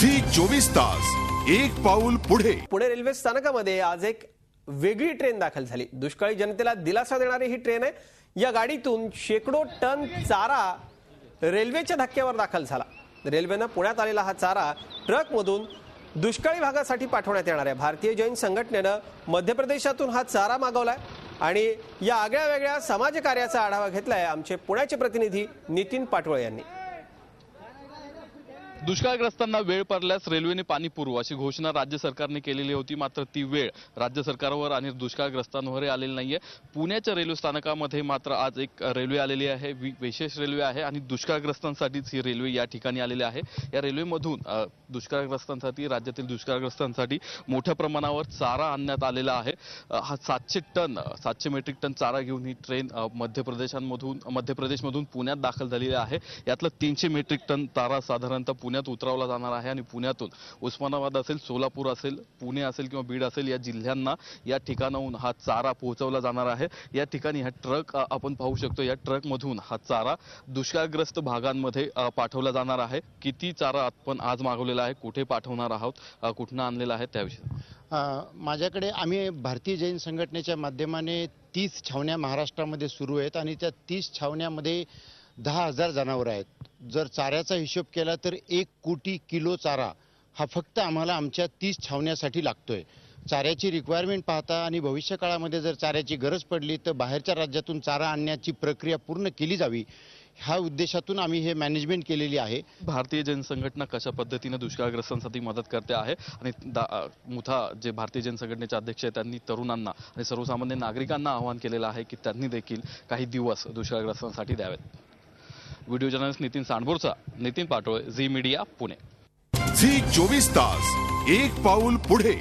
Zee 24 तास एक पाऊल पुढे। पुणे रेल्वे स्थानकामध्ये आज एक वेगळी ट्रेन दाखल झाली। दुष्काळी जनतेला दिलासा देणारी ही ट्रेन आहे। या गाडीतून शेकडो टन चारा रेल्वेच्या धक्क्यावर दाखल झाला। रेल्वेने पुण्यात आलेला हा चारा ट्रकमधून दुष्काळी भागासाठी पाठवण्यात येणार आहे। भारतीय जैन संघटनेने मध्य प्रदेशातून हा चारा मागवलाय आणि या आगळ्या वेगळ्या समाजकार्याचा आढावा घेतलाय आमचे पुण्याचे प्रतिनिधी नितीन पाटोळे यांनी। दुष्काळग्रस्तांना वेळ पडल्यास रेल्वेने पाणी पुरवू अशी घोषणा राज्य सरकारने केलेली होती। मात्र ती वेळ राज्य सरकारवर आणि दुष्काळग्रस्तांवर आलेली नाहीये। पुण्याच्या रेल्वे स्थानकामध्ये मात्र आज एक रेल्वे आलेली आहे, विशेष रेल्वे आहे आणि दुष्काळग्रस्तांसाठीच ही रेल्वे या ठिकाणी आलेली आहे। या रेल्वेमधून दुष्काळग्रस्तांसाठी, राज्यातील दुष्काळग्रस्तांसाठी मोठ्या प्रमाणावर चारा आणण्यात आलेला आहे। हा 700 मेट्रिक टन चारा घेऊन ही ट्रेन मध्य प्रदेशमधून पुण्यात दाखल झालेली आहे। यातलं 300 मेट्रिक टन चारा साधारणतः पुण्यात उतरवला जाणार आहे आणि पुण्यातून उस्मानाबाद असेल, सोलापूर असेल, पुणे असेल किंवा बीड असेल या जिल्ह्यांना या ठिकाणाहून हा चारा पोहोचवला जाणार आहे। या ठिकाणी हा ट्रक आपण पाहू शकतो। या ट्रक मधून हा चारा दुष्काळग्रस्त भागांमध्ये पाठवला जाणार आहे। किती चारा आपण आज मागवलेला आहे, कुठे पाठवणार आहोत, कुठनं आणलेला आहे त्याविषयी माझ्याकडे आम्ही भारतीय जैन संघटनेच्या माध्यमाने 30 छावण्या महाराष्ट्रामध्ये सुरू आहेत आणि त्या 30 छावण्यामध्ये 10,000 जनावर आहेत। जर चाऱ्याचा हिशोब केला तर 1 कोटी किलो चारा हा फक्त आम्हाला आमच्या 30 छावण्यासाठी लागतोय। चाऱ्याची रिक्वायरमेंट पाहता आणि भविष्य काळामध्ये जर चाऱ्याची गरज पडली तर बाहेरच्या राज्यातून चारा आणण्याची प्रक्रिया पूर्ण केली जावी, ह्या उद्देशातून आम्ही हे मॅनेजमेंट केलेली आहे। भारतीय जैन संघटना कशा पद्धतीने दुष्काळग्रस्तांसाठी मदत करते आहे आणि मुथा जे भारतीय जैन संघटनेचे अध्यक्ष आहेत त्यांनी तरुणांना आणि सर्वसामान्य नागरिकांना आवाहन केलेलं आहे की त्यांनी देखील काही दिवस दुष्काळग्रस्तांसाठी द्यावेत। व्हिडिओ जर्नलिस्ट नितीन सांडभोरचा, Nitin Patole, Zee media, Pune. Zee 24 तास एक पाऊल पुढे।